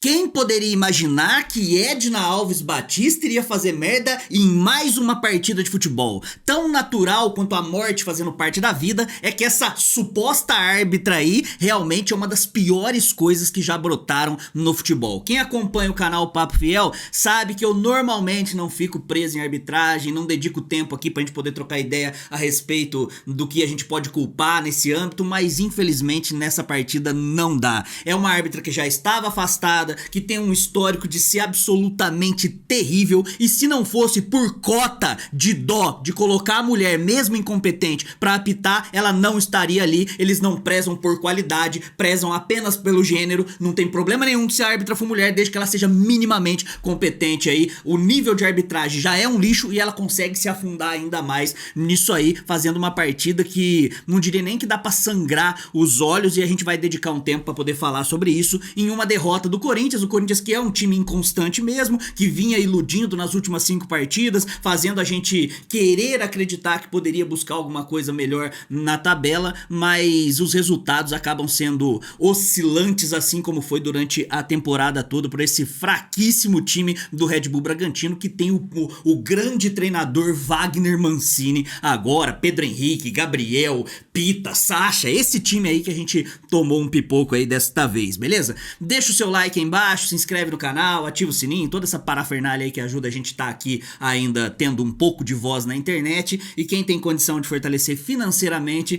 Quem poderia imaginar que Edna Alves Batista iria fazer merda em mais uma partida de futebol? Tão natural quanto a morte fazendo parte da vida é que essa suposta árbitra aí realmente é uma das piores coisas que já brotaram no futebol. Quem acompanha o canal Papo Fiel sabe que eu normalmente não fico preso em arbitragem, não dedico tempo aqui pra gente poder trocar ideia a respeito do que a gente pode culpar nesse âmbito, mas infelizmente nessa partida não dá. É uma árbitra que já estava afastada, que tem um histórico de ser absolutamente terrível, e se não fosse por cota de dó de colocar a mulher, mesmo incompetente, pra apitar, ela não estaria ali. Eles não prezam por qualidade, prezam apenas pelo gênero. Não tem problema nenhum se a árbitra for mulher, desde que ela seja minimamente competente aí. O nível de arbitragem já é um lixo e ela consegue se afundar ainda mais nisso aí, fazendo uma partida que não diria nem que dá pra sangrar os olhos, e a gente vai dedicar um tempo pra poder falar sobre isso em uma derrota do Corinthians. O Corinthians que é um time inconstante mesmo, que vinha iludindo nas últimas 5 partidas, fazendo a gente querer acreditar que poderia buscar alguma coisa melhor na tabela, mas os resultados acabam sendo oscilantes, assim como foi durante a temporada toda, por esse fraquíssimo time do Red Bull Bragantino, que tem o grande treinador Wagner Mancini agora, Pedro Henrique, Gabriel, Pita, Sacha, esse time aí que a gente tomou um pipoco aí desta vez, beleza? Deixa o seu like aí embaixo, se inscreve no canal, ativa o sininho, toda essa parafernália aí que ajuda a gente tá aqui ainda tendo um pouco de voz na internet. E quem tem condição de fortalecer financeiramente,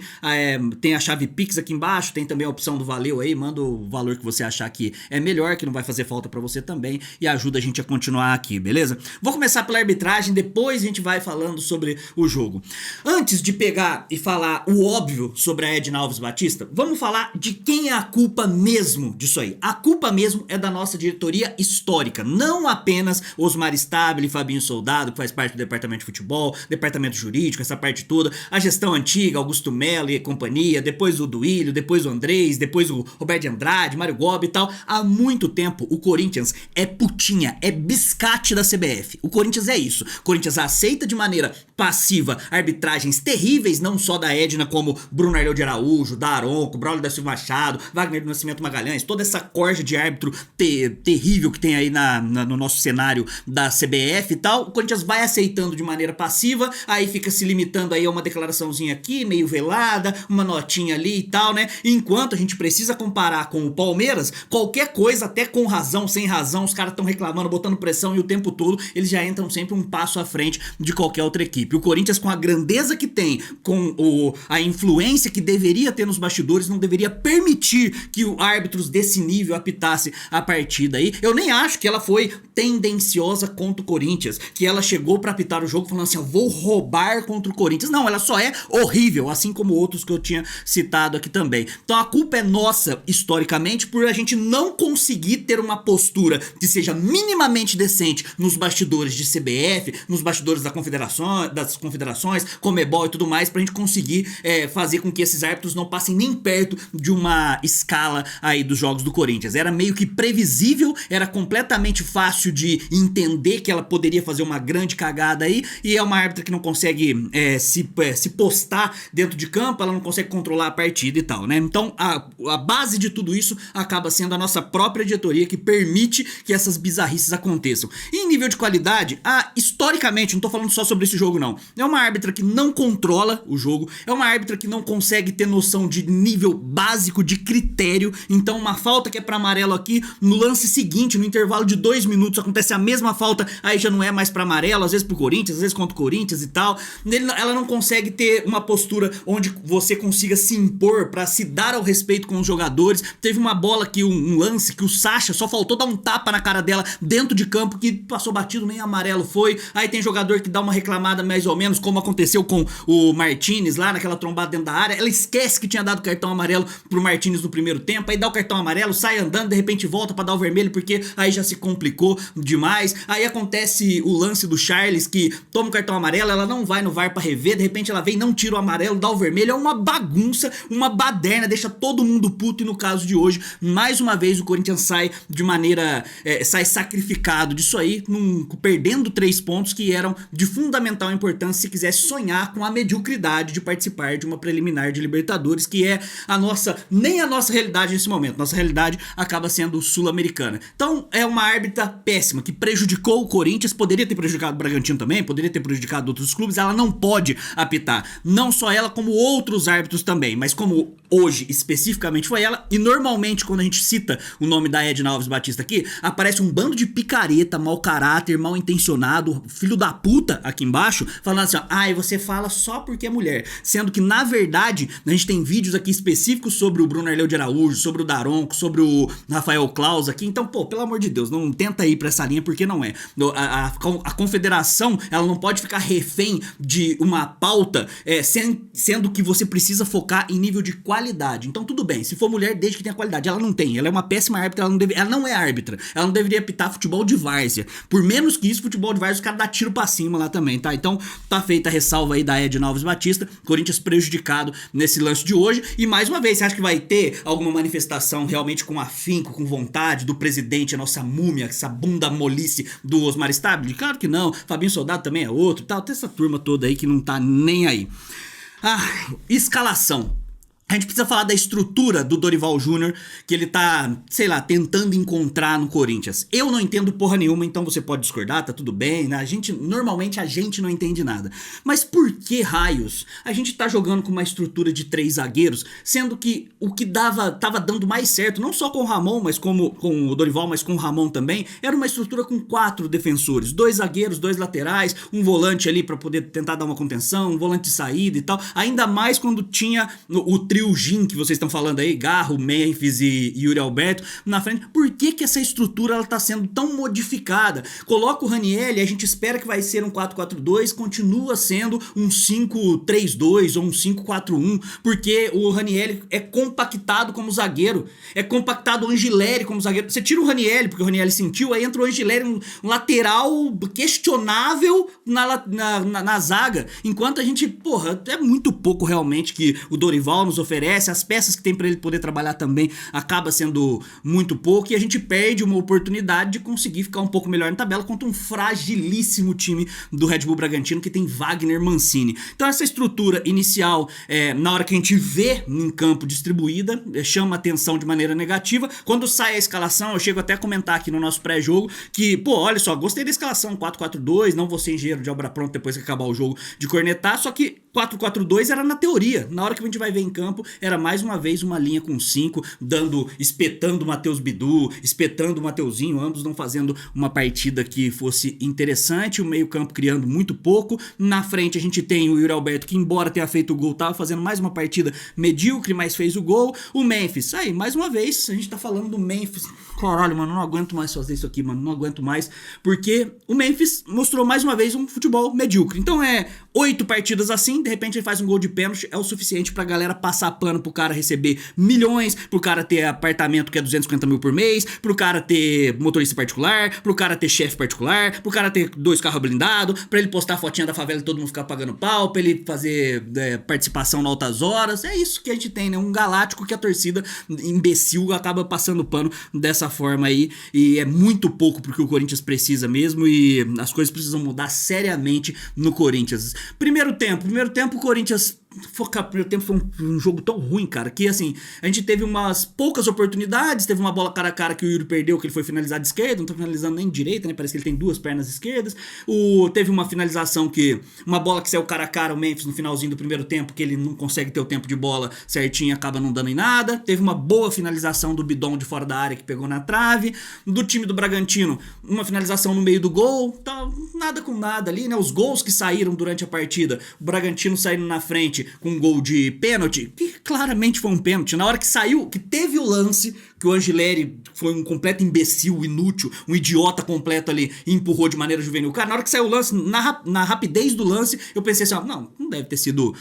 tem a chave Pix aqui embaixo, tem também a opção do Valeu aí, manda o valor que você achar que é melhor, que não vai fazer falta pra você também, e ajuda a gente a continuar aqui, beleza? Vou começar pela arbitragem, depois a gente vai falando sobre o jogo. Antes de pegar e falar o óbvio sobre a Edna Alves Batista, vamos falar de quem é a culpa mesmo disso aí. A culpa mesmo é da nossa diretoria histórica, não apenas Osmar Stabile e Fabinho Soldado, que faz parte do departamento de futebol, departamento jurídico, essa parte toda, a gestão antiga, Augusto Melo e companhia, depois o Duílio, depois o Andrés, depois o Roberto de Andrade, Mário Gobi e tal. Há muito tempo o Corinthians é putinha, é biscate da CBF. O Corinthians é isso. O Corinthians aceita de maneira passiva arbitragens terríveis, não só da Edna, como Bruno Arleu de Araújo, da Aronco, Braulio da Silva Machado, Wagner do Nascimento Magalhães, toda essa corja de árbitro terrível que tem aí no nosso cenário da CBF e tal. O Corinthians vai aceitando de maneira passiva, aí fica se limitando aí a uma declaraçãozinha aqui, meio velada, uma notinha ali e tal, né? Enquanto a gente precisa comparar com o Palmeiras, qualquer coisa, até com razão, sem razão, os caras estão reclamando, botando pressão, e o tempo todo eles já entram sempre um passo à frente de qualquer outra equipe. O Corinthians, com a grandeza que tem, com a influência que deveria ter nos bastidores, não deveria permitir que árbitros desse nível apitasse a partida aí. Eu nem acho que ela foi tendenciosa contra o Corinthians, que ela chegou pra apitar o jogo falando assim, eu vou roubar contra o Corinthians. Não, ela só é horrível, assim como outros que eu tinha citado aqui também. Então a culpa é nossa, historicamente, por a gente não conseguir ter uma postura que seja minimamente decente nos bastidores de CBF, nos bastidores das confederações, Comebol e tudo mais, pra gente conseguir fazer com que esses árbitros não passem nem perto de uma escala aí dos jogos do Corinthians. Era meio que previsível, era completamente fácil de entender que ela poderia fazer uma grande cagada aí, e é uma árbitra que não consegue se postar dentro de campo, ela não consegue controlar a partida e tal, né? Então a base de tudo isso acaba sendo a nossa própria diretoria, que permite que essas bizarrices aconteçam. E em nível de qualidade, historicamente, não tô falando só sobre esse jogo não, é uma árbitra que não controla o jogo, é uma árbitra que não consegue ter noção de nível básico de critério. Então uma falta que é pra amarelo aqui, no lance seguinte, no intervalo de 2 minutos, acontece a mesma falta, aí já não é mais pra amarelo, às vezes pro Corinthians, às vezes contra o Corinthians e tal. Ela não consegue ter uma postura onde você consiga se impor pra se dar ao respeito com os jogadores. Teve uma bola que um lance que o Sacha só faltou dar um tapa na cara dela dentro de campo, que passou batido, nem amarelo foi. Aí tem jogador que dá uma reclamada mais ou menos, como aconteceu com o Martínez lá naquela trombada dentro da área. Ela esquece que tinha dado cartão amarelo pro Martínez no primeiro tempo, aí dá o cartão amarelo, sai andando, de repente volta pra dar o vermelho, porque aí já se complicou demais. Aí acontece o lance do Charles, que toma o cartão amarelo, ela não vai no VAR pra rever, de repente ela vem, não tira o amarelo, dá o vermelho. É uma bagunça, uma baderna, deixa todo mundo puto. E no caso de hoje, mais uma vez o Corinthians sai de maneira sai sacrificado disso aí, perdendo 3 pontos que eram de fundamental importância se quisesse sonhar com a mediocridade de participar de uma preliminar de Libertadores, que é nem a nossa realidade nesse momento. Nossa realidade acaba sendo Sul-Americana. Então é uma árbitra péssima, que prejudicou o Corinthians, poderia ter prejudicado o Bragantino também, poderia ter prejudicado outros clubes, ela não pode apitar. Não só ela, como outros árbitros também, mas como hoje especificamente foi ela, e normalmente quando a gente cita o nome da Edna Alves Batista aqui, aparece um bando de picareta, mau caráter, mal intencionado, filho da puta aqui embaixo, falando assim, ó, e você fala só porque é mulher, sendo que na verdade a gente tem vídeos aqui específicos sobre o Bruno Arleu de Araújo, sobre o Daronco, sobre o Rafael Claus aqui, então pô, pelo amor de Deus, não tenta ir pra essa linha porque não é. A confederação, ela não pode ficar refém de uma pauta, sendo que você precisa focar em nível de qualidade. Então tudo bem, se for mulher, desde que tenha qualidade. Ela não tem, ela é uma péssima árbitra, ela não é árbitra, ela não deveria apitar futebol de várzea. Por menos que isso, futebol de várzea, os caras dão tiro pra cima lá também, tá? Então tá feita a ressalva aí da Edna Alves Batista, Corinthians prejudicado nesse lance de hoje. E mais uma vez, você acha que vai ter alguma manifestação realmente com afinco, com vontade do presidente, a nossa múmia, essa bunda molice do Osmar Stabile? Claro que não, Fabinho Soldado também é outro, tal, tem essa turma toda aí que não tá nem aí. Escalação. A gente precisa falar da estrutura do Dorival Júnior, que ele tá, sei lá, tentando encontrar no Corinthians. Eu não entendo porra nenhuma, então você pode discordar, tá tudo bem, né? Normalmente a gente não entende nada. Mas por que raios a gente tá jogando com uma estrutura de 3 zagueiros, sendo que o que tava dando mais certo, não só com o Ramon, mas com o Dorival, mas com o Ramon também, era uma estrutura com 4 defensores, 2 zagueiros, 2 laterais, um volante ali pra poder tentar dar uma contenção, um volante de saída e tal. Ainda mais quando tinha o trio Gin que vocês estão falando aí, Garro, Memphis e Yuri Alberto na frente. Por que essa estrutura ela tá sendo tão modificada? Coloca o Ranieri e a gente espera que vai ser um 4-4-2, continua sendo um 5-3-2 ou um 5-4-1, porque o Ranieri é compactado como zagueiro, é compactado o Angileri como zagueiro. Você tira o Ranieri, porque o Ranieri sentiu, aí entra o Angileri, um lateral questionável na zaga, enquanto a gente, porra, é muito pouco realmente que o Dorival nos oferece, as peças que tem pra ele poder trabalhar também acaba sendo muito pouco, e a gente perde uma oportunidade de conseguir ficar um pouco melhor na tabela contra um fragilíssimo time do Red Bull Bragantino que tem Wagner Mancini. Então essa estrutura inicial, na hora que a gente vê em campo distribuída, chama atenção de maneira negativa. Quando sai a escalação, eu chego até a comentar aqui no nosso pré-jogo que, pô, olha só, gostei da escalação 4-4-2, não vou ser engenheiro de obra pronta depois que acabar o jogo de cornetar, só que 4-4-2 era na teoria, na hora que a gente vai ver em campo, era mais uma vez uma linha com 5, espetando o Matheus Bidu, espetando o Mateuzinho, ambos não fazendo uma partida que fosse interessante, o meio campo criando muito pouco. Na frente a gente tem o Yuri Alberto, que embora tenha feito o gol, tava fazendo mais uma partida medíocre, mas fez o gol. O Memphis, aí, mais uma vez, a gente tá falando do Memphis. Caralho, mano, não aguento mais fazer isso aqui, mano, não aguento mais, porque o Memphis mostrou mais uma vez um futebol medíocre. Então 8 partidas assim, de repente ele faz um gol de pênalti, é o suficiente pra galera passar pano pro cara receber milhões, pro cara ter apartamento que é 250 mil por mês, pro cara ter motorista particular, pro cara ter chefe particular, pro cara ter 2 carros blindados, pra ele postar a fotinha da favela e todo mundo ficar pagando pau, pra ele fazer participação na altas horas. É isso que a gente tem, né? Um galáctico que a torcida imbecil acaba passando pano dessa forma aí, e é muito pouco porque o Corinthians precisa mesmo, e as coisas precisam mudar seriamente no Corinthians. Primeiro tempo o Corinthians focar no primeiro tempo foi um jogo tão ruim, cara, que assim, a gente teve umas poucas oportunidades, teve uma bola cara a cara que o Yuri perdeu, que ele foi finalizar de esquerda, não tá finalizando nem de direita, né, parece que ele tem 2 pernas esquerdas. Teve uma finalização uma bola que saiu cara a cara, o Memphis no finalzinho do primeiro tempo, que ele não consegue ter o tempo de bola certinho, acaba não dando em nada. Teve uma boa finalização do Bidon de fora da área, que pegou na trave. Do time do Bragantino, uma finalização no meio do gol, tá nada com nada ali, né, os gols que saíram durante a partida, o Bragantino saindo na frente com um gol de pênalti, que claramente foi um pênalti. Na hora que saiu, que teve o lance, que o Angileri foi um completo imbecil, inútil, um idiota completo ali, e empurrou de maneira juvenil. Cara, na hora que saiu o lance, na rapidez do lance, eu pensei assim, ó, não deve ter sido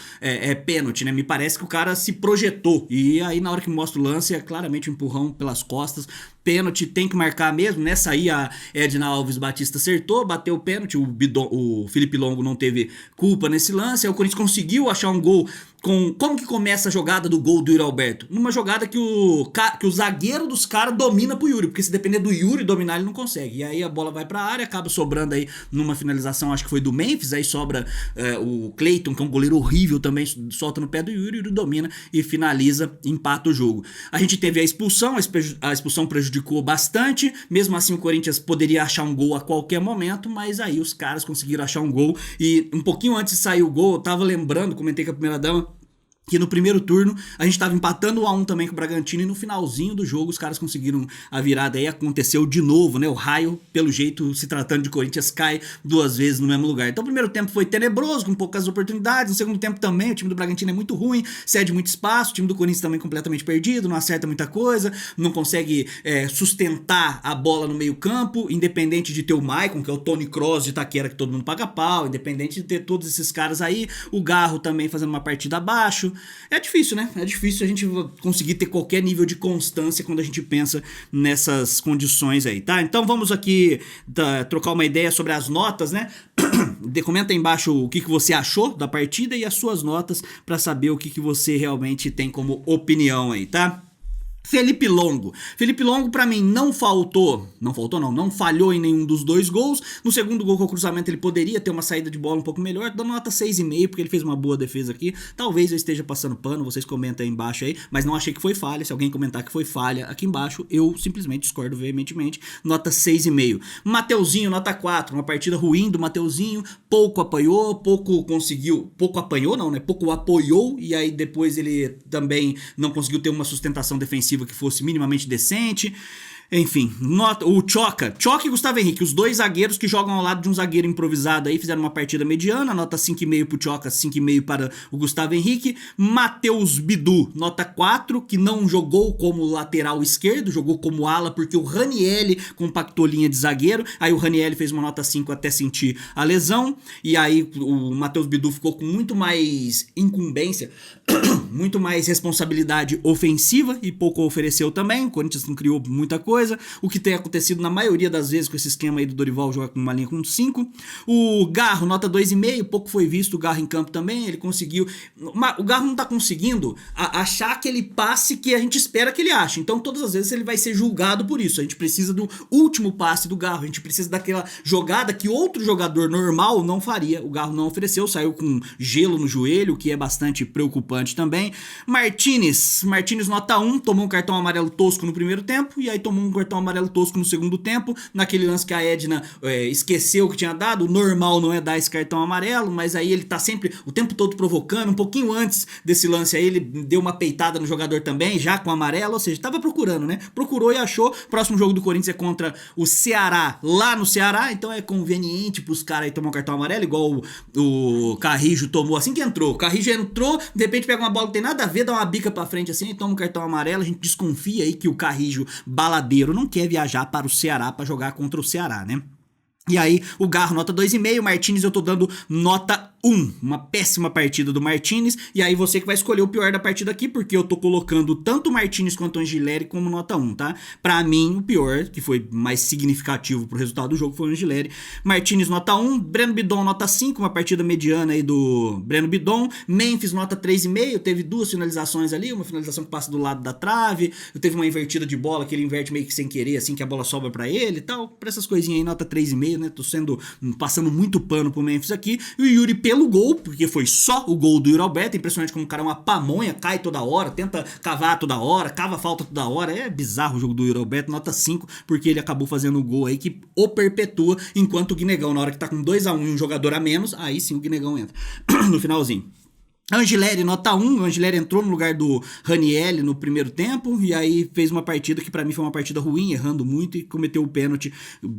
pênalti, né? Me parece que o cara se projetou. E aí, na hora que mostra o lance, é claramente um empurrão pelas costas. Pênalti, tem que marcar mesmo. Nessa aí, a Edna Alves Batista acertou, bateu o pênalti. O Felipe Longo não teve culpa nesse lance. Aí o Corinthians conseguiu achar um gol. Como que começa a jogada do gol do Yuri Alberto? Numa jogada que o zagueiro zagueiro dos caras domina pro Yuri, porque se depender do Yuri dominar, ele não consegue. E aí a bola vai pra área, acaba sobrando aí numa finalização, acho que foi do Memphis, aí sobra o Clayton, que é um goleiro horrível também, solta no pé do Yuri, o Yuri domina e finaliza, empata o jogo. A gente teve a expulsão prejudicou bastante, mesmo assim o Corinthians poderia achar um gol a qualquer momento, mas aí os caras conseguiram achar um gol, e um pouquinho antes de sair o gol, eu tava lembrando, comentei com a primeira dama, que no primeiro turno a gente tava empatando 1-1 também com o Bragantino, e no finalzinho do jogo os caras conseguiram a virada aí, aconteceu de novo, né? O raio, pelo jeito, se tratando de Corinthians, cai 2 vezes no mesmo lugar. Então o primeiro tempo foi tenebroso, com poucas oportunidades, no segundo tempo também, o time do Bragantino é muito ruim, cede muito espaço, o time do Corinthians também completamente perdido, não acerta muita coisa, não consegue sustentar a bola no meio campo, independente de ter o Maicon, que é o Tony Kroos de Itaquera, que todo mundo paga pau, independente de ter todos esses caras aí, o Garro também fazendo uma partida abaixo. É difícil, né? É difícil a gente conseguir ter qualquer nível de constância quando a gente pensa nessas condições aí, tá? Então vamos aqui trocar uma ideia sobre as notas, né? Comenta aí embaixo o que você achou da partida e as suas notas pra saber o que você realmente tem como opinião aí, tá? Felipe Longo pra mim não falhou em nenhum dos 2 gols. No segundo gol com o cruzamento ele poderia ter uma saída de bola um pouco melhor, dando nota 6,5, porque ele fez uma boa defesa aqui. Talvez eu esteja passando pano, vocês comentem aí embaixo aí, mas não achei que foi falha. Se alguém comentar que foi falha aqui embaixo, eu simplesmente discordo veementemente, nota 6,5. Mateuzinho, nota 4, uma partida ruim do Mateuzinho, pouco apoiou, pouco apoiou, e aí depois ele também não conseguiu ter uma sustentação defensiva que fosse minimamente decente. Enfim, o Tchoca e Gustavo Henrique, os 2 zagueiros que jogam ao lado de um zagueiro improvisado aí, fizeram uma partida mediana, nota 5,5 pro Tchoca, 5,5 para o Gustavo Henrique. Matheus Bidu, nota 4, que não jogou como lateral esquerdo, jogou como ala, porque o Ranielli compactou linha de zagueiro, aí o Ranielli fez uma nota 5 até sentir a lesão, e aí o Matheus Bidu ficou com muito mais incumbência, muito mais responsabilidade ofensiva e pouco ofereceu também. O Corinthians não criou muita coisa, o que tem acontecido na maioria das vezes com esse esquema aí do Dorival, jogar com uma linha com 5. O Garro, nota 2,5, pouco foi visto o Garro em campo também, ele conseguiu, o Garro não tá conseguindo achar aquele passe que a gente espera que ele ache, então todas as vezes ele vai ser julgado por isso. A gente precisa do último passe do Garro, a gente precisa daquela jogada que outro jogador normal não faria. O Garro não ofereceu, saiu com gelo no joelho, o que é bastante preocupante também. Martínez nota 1, tomou um cartão amarelo tosco no primeiro tempo, e aí tomou um cartão amarelo tosco no segundo tempo, naquele lance que a Edna esqueceu que tinha dado. O normal não é dar esse cartão amarelo, mas aí ele tá sempre o tempo todo provocando. Um pouquinho antes desse lance aí, ele deu uma peitada no jogador também, já com amarelo, ou seja, tava procurando, né? Procurou e achou. Próximo jogo do Corinthians é contra o Ceará, lá no Ceará, então é conveniente pros caras aí tomar um cartão amarelo, igual o Carrijo tomou assim que entrou. O Carrijo entrou, de repente pega uma bola que tem nada a ver, dá uma bica pra frente assim e toma um cartão amarelo. A gente desconfia aí que o Carrijo baladeiro não quer viajar para o Ceará para jogar contra o Ceará, né? E aí, o Garro, nota 2,5, Martínez eu tô dando nota 1, uma péssima partida do Martínez, e aí você que vai escolher o pior da partida aqui, porque eu tô colocando tanto o Martínez quanto o Angileri como nota 1, tá? Pra mim, o pior, que foi mais significativo pro resultado do jogo, foi o Angileri. Martínez, nota 1, Breno Bidon, nota 5, uma partida mediana aí do Breno Bidon. Memphis, nota 3,5, teve 2 finalizações ali, uma finalização que passa do lado da trave, teve uma invertida de bola que ele inverte meio que sem querer, assim que a bola sobra pra ele e tal. Pra essas coisinhas aí, nota 3,5, né? Tô passando muito pano pro Memphis aqui. E o Yuri pelo gol, porque foi só o gol do Yuri Alberto. Impressionante como o cara é uma pamonha, cai toda hora, tenta cavar toda hora, cava falta toda hora. É bizarro o jogo do Yuri Alberto, nota 5, porque ele acabou fazendo o gol aí que o perpetua, enquanto o Guinegão, na hora que tá com 2-1 e um jogador a menos, aí sim o Guinegão entra no finalzinho. Angileri, nota 1, o Angileri entrou no lugar do Ranielli no primeiro tempo, e aí fez uma partida que pra mim foi uma partida ruim, errando muito, e cometeu o pênalti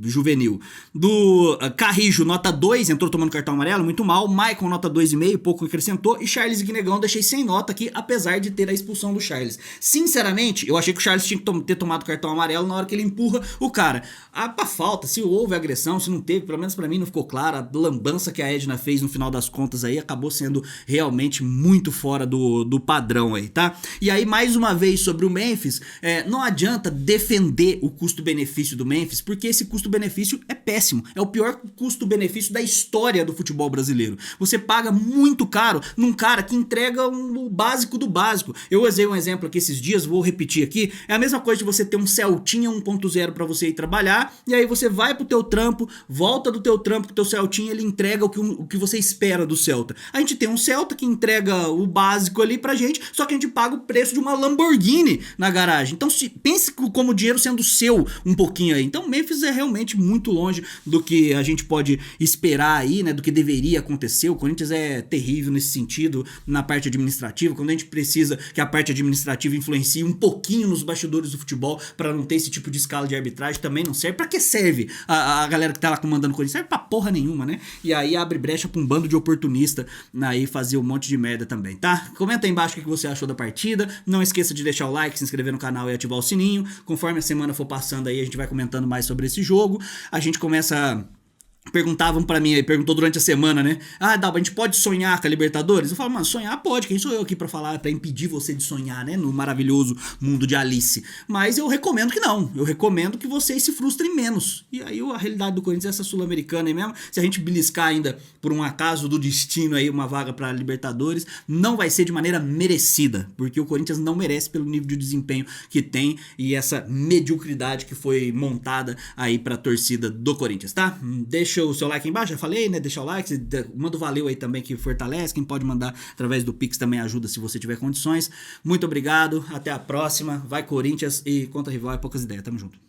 juvenil. Do Carrijo, nota 2, entrou tomando cartão amarelo, muito mal. Maicon, nota 2,5, pouco acrescentou, e Charles e Guinegão deixei sem nota aqui, apesar de ter a expulsão do Charles. Sinceramente, eu achei que o Charles tinha que ter tomado cartão amarelo na hora que ele empurra o cara. A falta, se houve agressão, se não teve, pelo menos pra mim não ficou claro. A lambança que a Edna fez no final das contas aí acabou sendo realmente muito fora do padrão aí, tá? E aí, mais uma vez sobre o Memphis, não adianta defender o custo-benefício do Memphis, porque esse custo-benefício é péssimo. É o pior custo-benefício da história do futebol brasileiro. Você paga muito caro num cara que entrega o básico do básico. Eu usei um exemplo aqui esses dias, vou repetir aqui. É a mesma coisa de você ter um Celtinha 1.0 para você ir trabalhar, e aí você vai pro teu trampo, volta do teu trampo com o teu Celtinha, ele entrega o que você espera do Celta. A gente tem um Celta que entrega o básico ali pra gente, só que a gente paga o preço de uma Lamborghini na garagem. Então pense como o dinheiro sendo seu um pouquinho aí. Então Memphis é realmente muito longe do que a gente pode esperar aí, né, do que deveria acontecer. O Corinthians é terrível nesse sentido, na parte administrativa, quando a gente precisa que a parte administrativa influencie um pouquinho nos bastidores do futebol para não ter esse tipo de escala de arbitragem, também não serve. Pra que serve a galera que tá lá comandando o Corinthians? Serve pra porra nenhuma, né? E aí abre brecha pra um bando de oportunista aí fazer um monte de merda também, tá? Comenta aí embaixo o que você achou da partida, não esqueça de deixar o like, se inscrever no canal e ativar o sininho. Conforme a semana for passando aí, a gente vai comentando mais sobre esse jogo. A gente começa... Perguntavam pra mim aí, perguntou durante a semana, né? Ah, Dalba, a gente pode sonhar com a Libertadores? Eu falo, mano, sonhar pode, quem sou eu aqui pra falar, pra impedir você de sonhar, né? No maravilhoso mundo de Alice. Mas eu recomendo que não, eu recomendo que vocês se frustrem menos. E aí a realidade do Corinthians é essa sul-americana aí mesmo. Se a gente beliscar ainda, por um acaso do destino aí, uma vaga pra Libertadores, não vai ser de maneira merecida, porque o Corinthians não merece pelo nível de desempenho que tem e essa mediocridade que foi montada aí pra torcida do Corinthians, tá? Deixa o seu like aí embaixo, já falei, né? Deixa o like, manda o valeu aí também que fortalece. Quem pode mandar através do Pix também ajuda se você tiver condições. Muito obrigado, até a próxima. Vai Corinthians e contra rival é poucas ideias. Tamo junto.